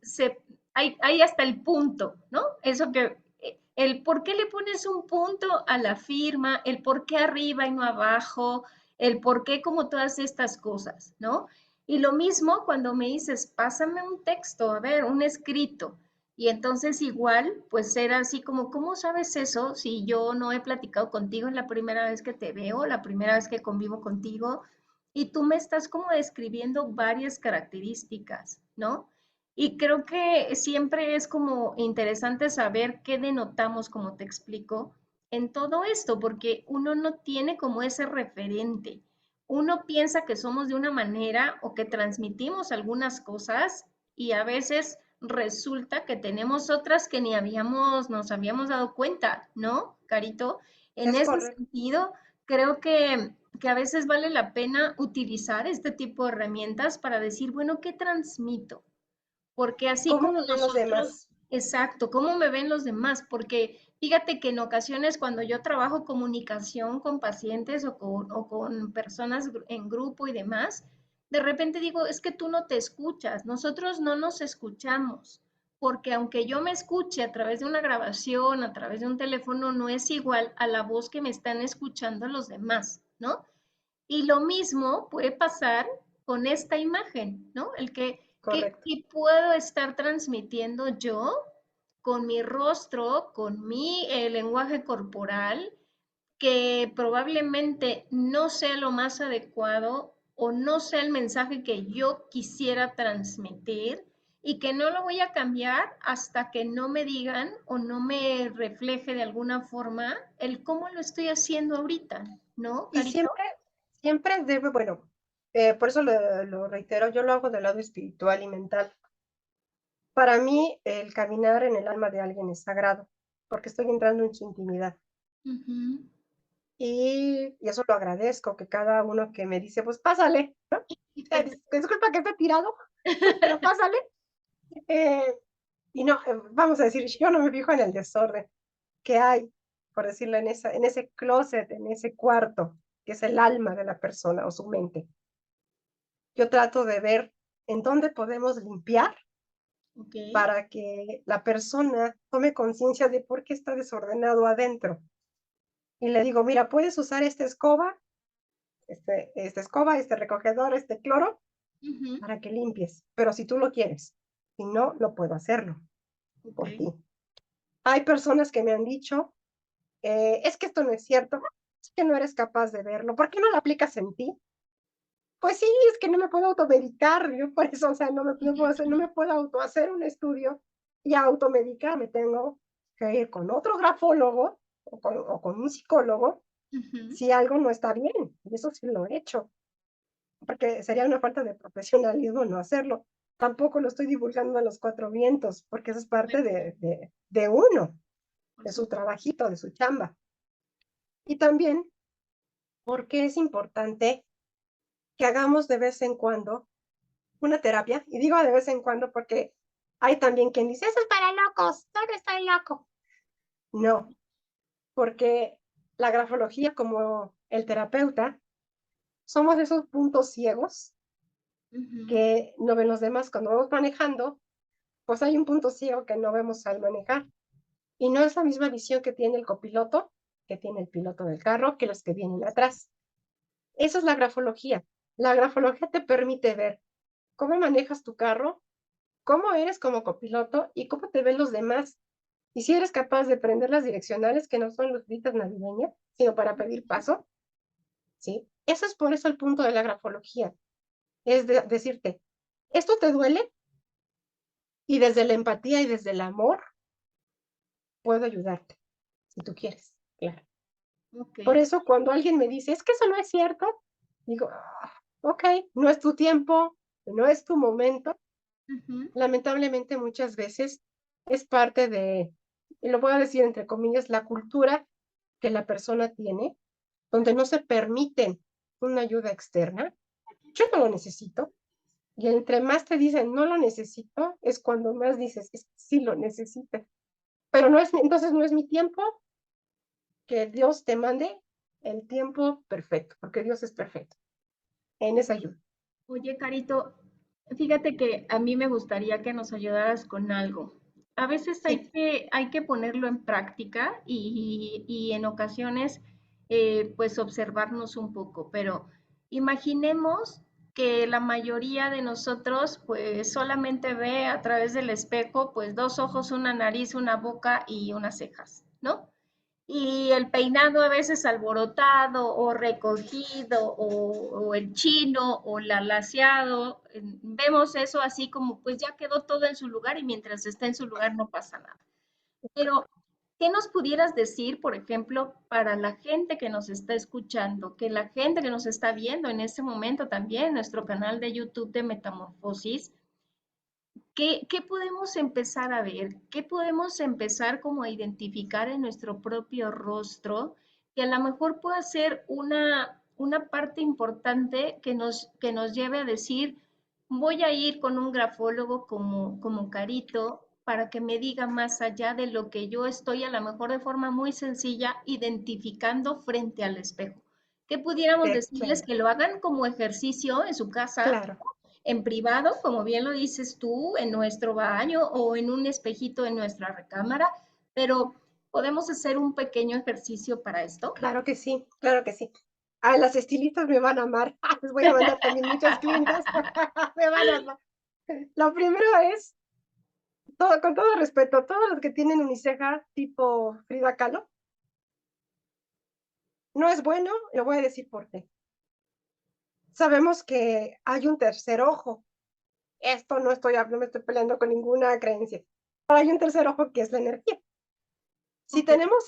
hay hasta el punto, ¿no? Eso que el por qué le pones un punto a la firma, el por qué arriba y no abajo, el por qué como todas estas cosas, ¿no? Y lo mismo cuando me dices, pásame un texto, a ver, un escrito. Y entonces igual, pues era así como, ¿cómo sabes eso si yo no he platicado contigo en la primera vez que te veo, la primera vez que convivo contigo? Y tú me estás como describiendo varias características, ¿no? Y creo que siempre es como interesante saber qué denotamos, como te explico, en todo esto, porque uno no tiene como ese referente. Uno piensa que somos de una manera o que transmitimos algunas cosas y a veces resulta que tenemos otras que ni nos habíamos dado cuenta, ¿no, Carito? En Es ese correcto. sentido, creo que a veces vale la pena utilizar este tipo de herramientas para decir, bueno, ¿qué transmito? Porque así ¿Cómo como me ven los nosotros, demás? exacto, ¿cómo me ven los demás? Porque fíjate que en ocasiones cuando yo trabajo comunicación con pacientes o con personas en grupo y demás, de repente digo, es que tú no te escuchas, nosotros no nos escuchamos, porque aunque yo me escuche a través de una grabación, a través de un teléfono, no es igual a la voz que me están escuchando los demás, ¿no? Y lo mismo puede pasar con esta imagen, ¿no? Correcto. ¿Qué puedo estar transmitiendo yo con mi rostro, con mi lenguaje corporal, que probablemente no sea lo más adecuado o no sea el mensaje que yo quisiera transmitir y que no lo voy a cambiar hasta que no me digan o no me refleje de alguna forma el cómo lo estoy haciendo ahorita, ¿no, Y Carito? siempre debe, bueno, por eso lo reitero, yo lo hago del lado espiritual y mental. Para mí, el caminar en el alma de alguien es sagrado, porque estoy entrando en su intimidad. Ujú. Y eso lo agradezco, que cada uno que me dice, pues pásale, ¿no? Disculpa que esté tirado, pero pásale. Eh, y no, vamos a decir, yo no me fijo en el desorden que hay, por decirlo, en ese closet, en ese cuarto, que es el alma de la persona o su mente. Yo trato de ver en dónde podemos limpiar Ok. para que la persona tome conciencia de por qué está desordenado adentro. Y le digo, mira, puedes usar esta escoba, esta escoba, este recogedor, este cloro, Ujú. para que limpies, pero si tú lo quieres, si no, no puedo hacerlo Ok. por ti. Hay personas que me han dicho, es que esto no es cierto, es que no eres capaz de verlo, ¿por qué no lo aplicas en ti? Pues sí, es que no me puedo automedicar, yo por eso, o sea, no me puedo autohacer un estudio y automedicarme, tengo que ir con otro grafólogo o con un psicólogo Ujú. si algo no está bien, y eso sí lo he hecho, porque sería una falta de profesionalismo no hacerlo. Tampoco lo estoy divulgando a los cuatro vientos, porque eso es parte de uno, Por de su supuesto. trabajito, de su chamba. Y también porque es importante que hagamos de vez en cuando una terapia, y digo de vez en cuando porque hay también quien dice, eso es para locos, no estoy loco. No, porque la grafología como el terapeuta somos esos puntos ciegos Ujú. que no ven los demás cuando vamos manejando, pues hay un punto ciego que no vemos al manejar. Y no es la misma visión que tiene el copiloto, que tiene el piloto del carro, que los que vienen atrás. Esa es la grafología. La grafología te permite ver cómo manejas tu carro, cómo eres como copiloto y cómo te ven los demás. Y si eres capaz de prender las direccionales, que no son lucitas navideñas, sino para pedir paso, ¿sí? Eso es por eso el punto de la grafología. Es decirte, esto te duele y desde la empatía y desde el amor puedo ayudarte, si tú quieres, claro. Ok. Por eso cuando alguien me dice, es que eso no es cierto, digo, ah, ok, no es tu tiempo, no es tu momento. Ujú. Lamentablemente muchas veces es parte de, y lo voy a decir entre comillas, la cultura que la persona tiene, donde no se permiten una ayuda externa. Yo no lo necesito. Y entre más te dicen no lo necesito, es cuando más dices, es que sí lo necesito. Pero no es, entonces no es mi tiempo, que Dios te mande el tiempo perfecto, porque Dios es perfecto en esa ayuda. Oye, Carito, fíjate que a mí me gustaría que nos ayudaras con algo. A veces Sí, hay que ponerlo en práctica y en ocasiones, pues observarnos un poco, pero imaginemos que la mayoría de nosotros, pues solamente ve a través del espejo, pues dos ojos, una nariz, una boca y unas cejas, ¿no? Y el peinado a veces alborotado o recogido o el chino o la laseado, vemos eso así como pues ya quedó todo en su lugar y mientras está en su lugar no pasa nada. Pero ¿Qué nos pudieras decir, por ejemplo, para la gente que nos está escuchando, que la gente que nos está viendo en este momento también en nuestro canal de YouTube de Metamorfosis? ¿Qué podemos empezar a ver? ¿Qué podemos empezar como a identificar en nuestro propio rostro que a lo mejor pueda ser una parte importante que nos lleve a decir, voy a ir con un grafólogo como Carito para que me diga más allá de lo que yo estoy a lo mejor de forma muy sencilla identificando frente al espejo? ¿Qué pudiéramos decirles Claro, que lo hagan como ejercicio en su casa, claro, en privado, como bien lo dices tú, en nuestro baño o en un espejito en nuestra recámara, pero podemos hacer un pequeño ejercicio para esto? claro que sí, claro que sí. Ah, las estilistas me van a amar. Les voy a mandar también muchas clientas. Me van a amar. Lo primero es, con todo respeto, todos los que tienen uniceja tipo Frida Kahlo, no es bueno, le voy a decir por qué. Sabemos que hay un tercer ojo. Esto no me estoy peleando con ninguna creencia. Hay un tercer ojo que es la energía. Si Ok, tenemos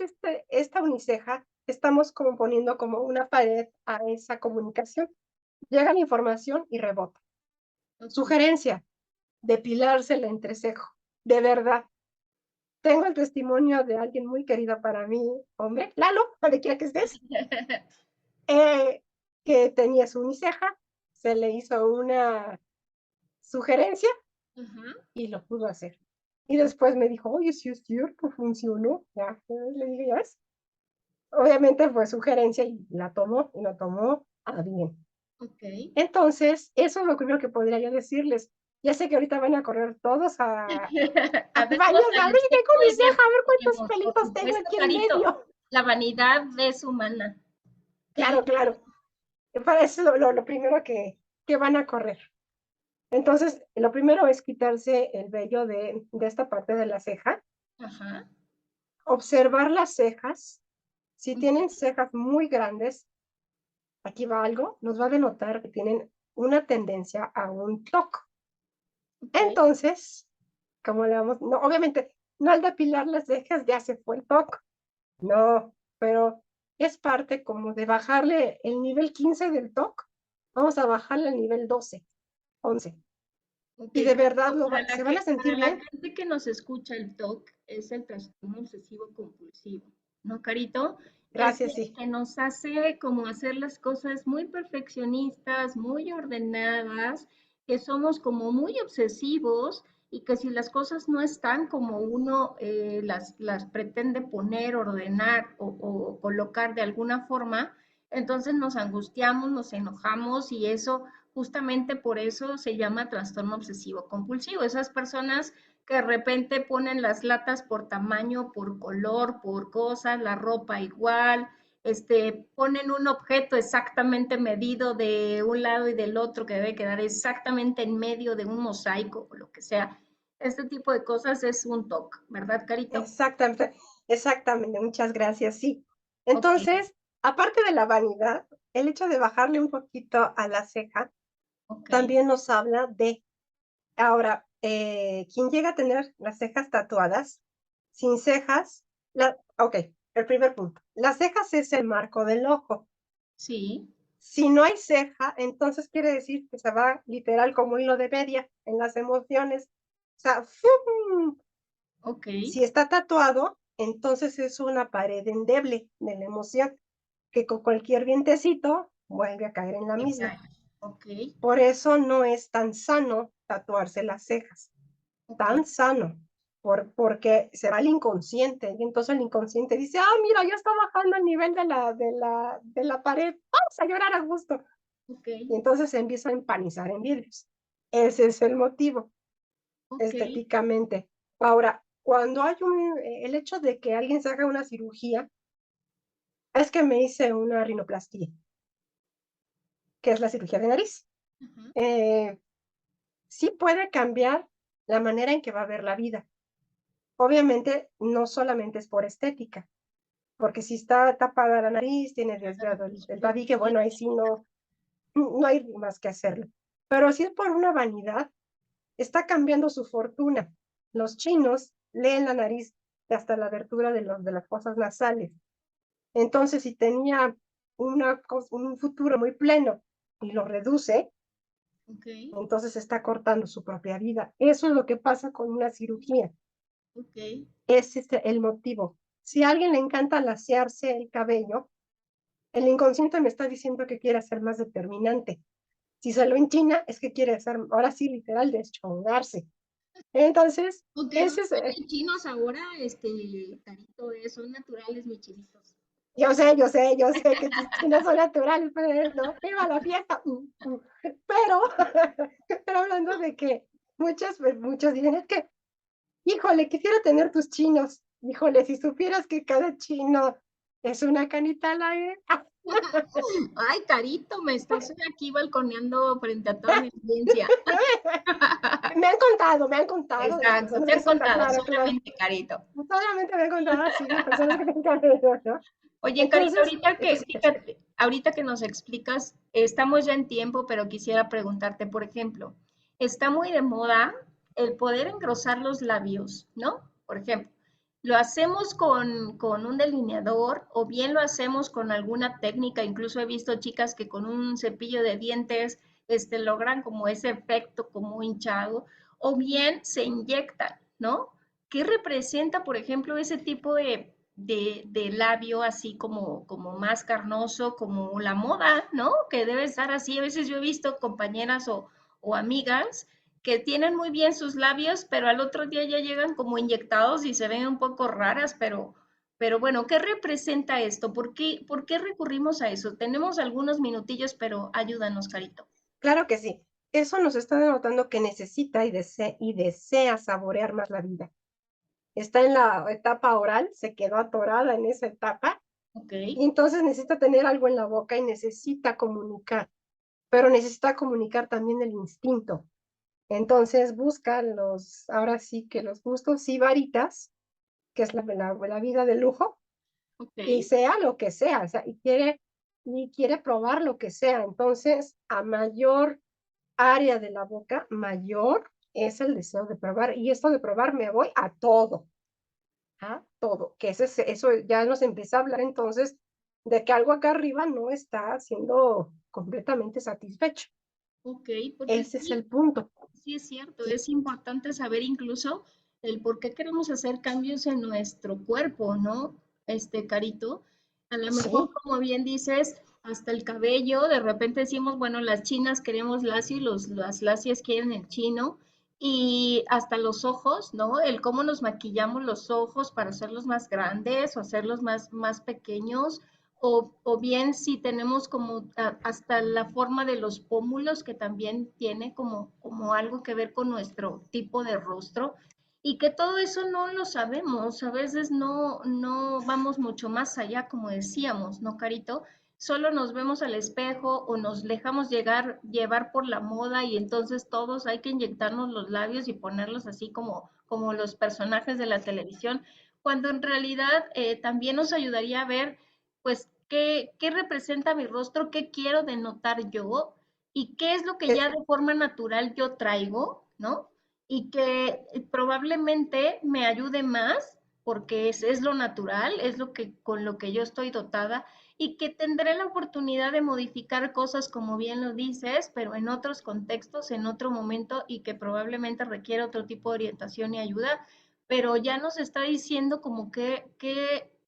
esta uniceja, estamos como poniendo como una pared a esa comunicación. Llega la información y rebota. ok. Sugerencia, depilarse el entrecejo. De verdad. Tengo el testimonio de alguien muy querido para mí, hombre, Lalo, donde quiera que estés, eh, que tenía su uniceja, se le hizo una sugerencia Ujú, y lo pudo hacer. Y después me dijo, oye, si es cierto, funcionó. Ya, le dije, ya ves. Obviamente fue sugerencia y la tomó y lo tomó a bien. ok. Entonces, eso es lo primero que podría yo decirles. Ya sé que ahorita van a correr todos A a vernos baños, a al ver si tengo espejo mi y ver ceja, a ver qué cuántos tenemos. Por pelitos tengo supuesto, aquí en Carito, medio. la vanidad es humana. Sí, Claro, claro. Para eso es lo primero que van a correr. Entonces, lo primero es quitarse el vello de esta parte de la ceja, ajá. observar las cejas. Si tienen Ok, cejas muy grandes, aquí va algo, nos va a denotar que tienen una tendencia a un TOC. ok, Entonces, como le vamos, no, obviamente, no al depilar las cejas ya se fue el TOC, no, pero es parte como de bajarle el nivel 15 del TOC, vamos a bajarle al nivel 12, 11. ok, Y de verdad Carito, se van a sentir para la bien. gente que nos escucha, el TOC es el trastorno obsesivo compulsivo, ¿no, Carito? Es Gracias, el sí. que nos hace como hacer las cosas muy perfeccionistas, muy ordenadas, que somos como muy obsesivos y que si las cosas no están como uno las pretende poner, ordenar o colocar de alguna forma, entonces nos angustiamos, nos enojamos y eso justamente por eso se llama trastorno obsesivo compulsivo. Esas personas que de repente ponen las latas por tamaño, por color, por cosas, la ropa igual, ponen un objeto exactamente medido de un lado y del otro que debe quedar exactamente en medio de un mosaico o lo que sea. Este tipo de cosas es un TOC, ¿verdad, Carito? Exactamente, exactamente, muchas gracias, sí. Ok, Entonces, aparte de la vanidad, el hecho de bajarle un poquito a la ceja ok, también nos habla de, ahora, quien llega a tener las cejas tatuadas, sin cejas, ok, el primer punto, las cejas es el marco del ojo. sí, Si no hay ceja, entonces quiere decir que se va literal como hilo de media en las emociones. O sea, ¡fum! ok, Si está tatuado, entonces es una pared endeble de la emoción, que con cualquier vientecito vuelve a caer en la me misma. cae. Ok, Por eso no es tan sano tatuarse las cejas, ok, tan sano, porque se va al inconsciente, y entonces el inconsciente dice, ah, mira, ya está bajando el nivel de la pared, vamos a llorar a gusto. ok, Y entonces se empieza a empanizar en vidrios. Ese es el motivo, ok, estéticamente. Ahora, cuando hay el hecho de que alguien se haga una cirugía, es que me hice una rinoplastía, que es la cirugía de nariz. ajá, Eh, sí puede cambiar la manera en que va a ver la vida. Obviamente, no solamente es por estética, porque si está tapada la nariz, tiene claro, desviado por el supuesto. tabique, bueno, ahí sí no hay más que hacerlo. Pero si es por una vanidad, está cambiando su fortuna. Los chinos leen la nariz hasta la abertura de las fosas nasales. Entonces, si tenía un futuro muy pleno y lo reduce, Ok, entonces está cortando su propia vida. Eso es lo que pasa con una cirugía. ok. Ese es el motivo. Si a alguien le encanta lasearse el cabello, el inconsciente me está diciendo que quiere ser más determinante. Si se lo enchina, es que quiere hacer, ahora sí, literal, deschongarse. Entonces, Aunque no ese es, tienen chinos ahora, Carito, son naturales mis chinitos. yo sé que tus chinos son naturales, pero no, viva la fiesta. Pero, pero hablando de que muchos dicen, es que, híjole, quisiera tener tus chinos. Híjole, si supieras que cada chino es una canita al aire. Ay, Carito, me estás aquí balconeando frente a toda mi audiencia. Me han contado de las Exacto, personas te que han son, contado, claro, claro. solamente Carito. Solamente me han contado así las personas que me han contado, ¿no? Oye, Carito, Entonces, entonces, fíjate, ahorita que nos explicas, estamos ya en tiempo, pero quisiera preguntarte, por ejemplo, está muy de moda el poder engrosar los labios, ¿no? Por ejemplo, lo hacemos con un delineador o bien lo hacemos con alguna técnica, incluso he visto chicas que con un cepillo de dientes logran como ese efecto como hinchado, o bien se inyectan, ¿no? ¿Qué representa, por ejemplo, ese tipo de labio así como más carnoso, como la moda, ¿no? Que debe estar así. A veces yo he visto compañeras o amigas que tienen muy bien sus labios, pero al otro día ya llegan como inyectados y se ven un poco raras, pero bueno, ¿qué representa esto? Por qué recurrimos a eso? Tenemos algunos minutillos, pero ayúdanos, Carito. claro que sí. Eso nos está denotando que necesita y desea saborear más la vida. Está en la etapa oral, se quedó atorada en esa etapa Ok, y entonces necesita tener algo en la boca y necesita comunicar, pero necesita comunicar también el instinto. Entonces busca ahora sí que los gustos y varitas, que es la vida de lujo, ok, y sea lo que sea, o sea, y quiere probar lo que sea. Entonces, a mayor área de la boca, mayor es el deseo de probar. Y esto de probar me voy a todo, que eso ya nos empieza a hablar entonces de que algo acá arriba no está siendo completamente satisfecho. ok, porque Ese es sí, el punto. sí, es cierto, Sí, es importante saber incluso el por qué queremos hacer cambios en nuestro cuerpo, ¿no? Carito, a lo mejor, sí, como bien dices, hasta el cabello, de repente decimos, bueno, las chinas queremos lacio y las lacias quieren el chino, y hasta los ojos, ¿no? El cómo nos maquillamos los ojos para hacerlos más grandes o hacerlos más pequeños, o bien si tenemos como hasta la forma de los pómulos, que también tiene como algo que ver con nuestro tipo de rostro, y que todo eso no lo sabemos, a veces no vamos mucho más allá, como decíamos, ¿no, Carito? Solo nos vemos al espejo o nos dejamos llevar por la moda y entonces todos hay que inyectarnos los labios y ponerlos así como los personajes de la televisión, cuando en realidad también nos ayudaría a ver pues qué representa mi rostro, qué quiero denotar yo y qué es lo que e- ya de forma natural yo traigo, ¿no? Y que probablemente me ayude más porque es lo natural, es lo que con lo que yo estoy dotada y que tendré la oportunidad de modificar cosas como bien lo dices, pero en otros contextos, en otro momento y que probablemente requiere otro tipo de orientación y ayuda, pero ya nos está diciendo como que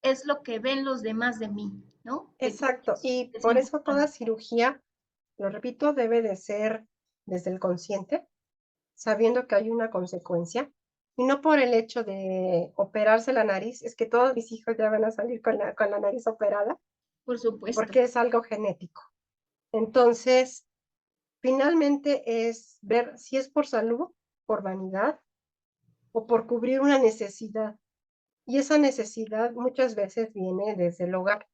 es lo que ven los demás de mí, ¿no? Que creo que exacto. Y es por eso toda importante. cirugía, lo repito, debe de ser desde el consciente, sabiendo que hay una consecuencia, y no por el hecho de operarse la nariz, es que todos mis hijos ya van a salir con la nariz operada, Por supuesto. porque es algo genético. Entonces, finalmente es ver si es por salud, por vanidad o por cubrir una necesidad. Y esa necesidad muchas veces viene desde el hogar.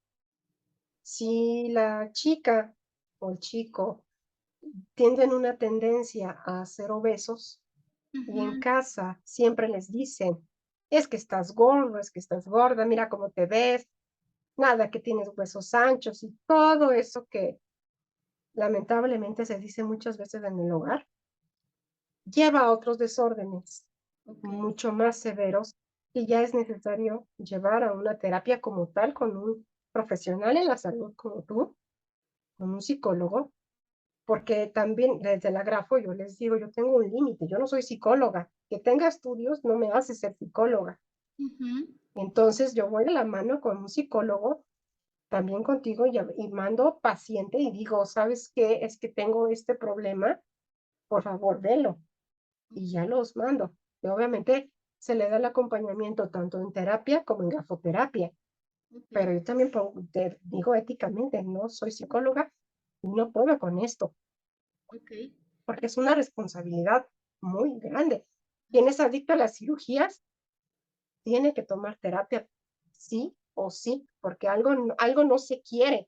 Si la chica o el chico tienen una tendencia a ser obesos y en Ujú. casa siempre les dicen, es que estás gordo, es que estás gorda, mira cómo te ves, nada, que tienes huesos anchos y todo eso que lamentablemente se dice muchas veces en el hogar, lleva a otros desórdenes Ok, mucho más severos y ya es necesario llevar a una terapia como tal con un profesional en la salud como tú, con un psicólogo, porque también desde la grafo yo les digo, yo tengo un límite, yo no soy psicóloga, que tenga estudios no me hace ser psicóloga. Ujú. Entonces yo voy de la mano con un psicólogo, también contigo, y mando paciente y digo, ¿sabes qué? Es que tengo este problema, por favor, velo. Y ya los mando. Y obviamente se le da el acompañamiento tanto en terapia como en grafoterapia. Ok, Pero yo también te digo éticamente, no soy psicóloga y no puedo con esto, ok. porque es una responsabilidad muy grande. Quien es adicto a las cirugías tiene que tomar terapia, sí o sí, porque algo no se quiere,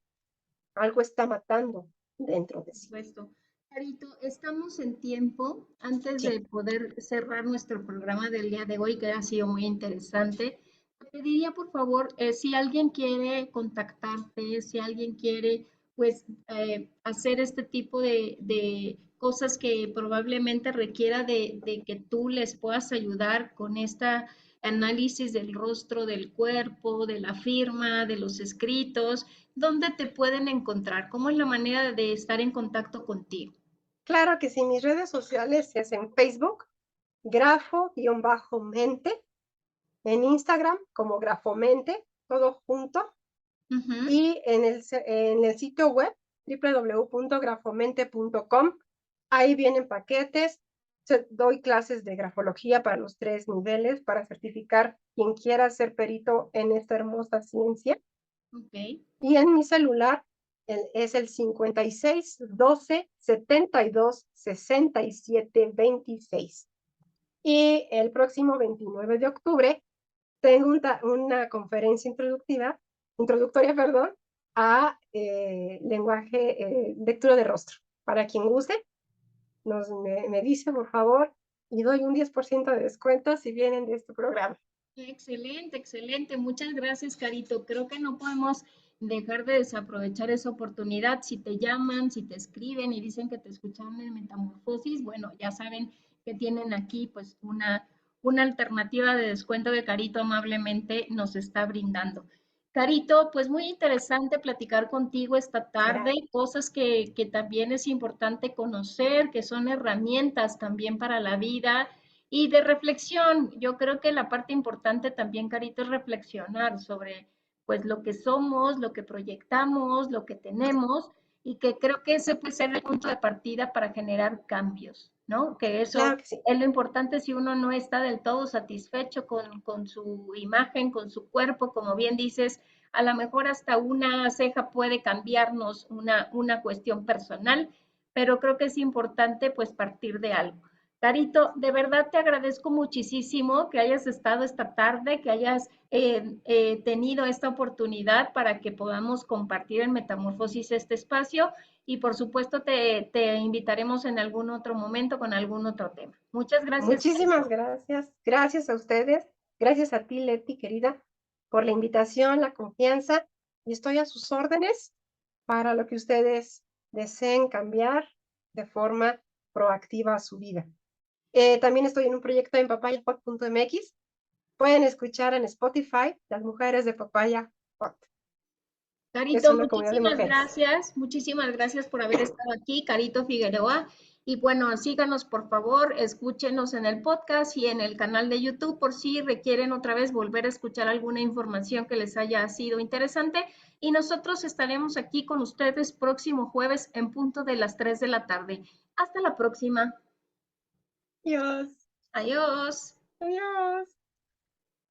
algo está matando dentro de sí. Supuesto. Carito, estamos en tiempo. Antes Sí, de poder cerrar nuestro programa del día de hoy, que ha sido muy interesante, te pediría por favor, si alguien quiere contactarte, si alguien quiere, pues, hacer este tipo de cosas que probablemente requiera de que tú les puedas ayudar con esta análisis del rostro, del cuerpo, de la firma, de los escritos. ¿Dónde te pueden encontrar? ¿Cómo es la manera de estar en contacto contigo? claro que sí, mis redes sociales es en Facebook, grafo-mente, en Instagram como grafomente, todo junto, Ujú. y en el sitio web www.grafomente.com. Ahí vienen paquetes. Doy clases de grafología para los 3 niveles para certificar quien quiera ser perito en esta hermosa ciencia. Ok, Y en mi celular es el 56 12 72 67 26. Y el próximo 29 de octubre tengo una conferencia introductoria, perdón, a lenguaje, lectura de rostro. Para quien guste, me dice, por favor, y doy un 10% de descuento si vienen de este programa. excelente, excelente. Muchas gracias, Carito. Creo que no podemos dejar de desaprovechar esa oportunidad. Si te llaman, si te escriben y dicen que te escucharon en Metamorfosis, bueno, ya saben que tienen aquí pues una alternativa de descuento que Carito amablemente nos está brindando. Carito, pues muy interesante platicar contigo esta tarde, Gracias. cosas que también es importante conocer, que son herramientas también para la vida y de reflexión. Yo creo que la parte importante también, Carito, es reflexionar sobre pues lo que somos, lo que proyectamos, lo que tenemos y que creo que ese puede ser el punto de partida para generar cambios, ¿no? Que eso Claro que sí. es lo importante si uno no está del todo satisfecho con su imagen, con su cuerpo, como bien dices, a lo mejor hasta una ceja puede cambiarnos una cuestión personal, pero creo que es importante pues partir de algo. Carito, de verdad te agradezco muchísimo que hayas estado esta tarde, que hayas tenido esta oportunidad para que podamos compartir en Metamorfosis este espacio y por supuesto te invitaremos en algún otro momento con algún otro tema. Muchas gracias, Muchísimas Carito. gracias. Gracias a ustedes. Gracias a ti, Leti, querida, por la invitación, la confianza. Y estoy a sus órdenes para lo que ustedes deseen cambiar de forma proactiva a su vida. También estoy en un proyecto en papayapod.mx. Pueden escuchar en Spotify Las Mujeres de Papaya Pod. Es Carito, una comunidad de mujeres. muchísimas gracias por haber estado aquí, Carito Figueroa. Y bueno, síganos por favor, escúchenos en el podcast y en el canal de YouTube por si requieren otra vez volver a escuchar alguna información que les haya sido interesante. Y nosotros estaremos aquí con ustedes próximo jueves en punto de las 3 de la tarde. Hasta la próxima. Adiós. Adiós.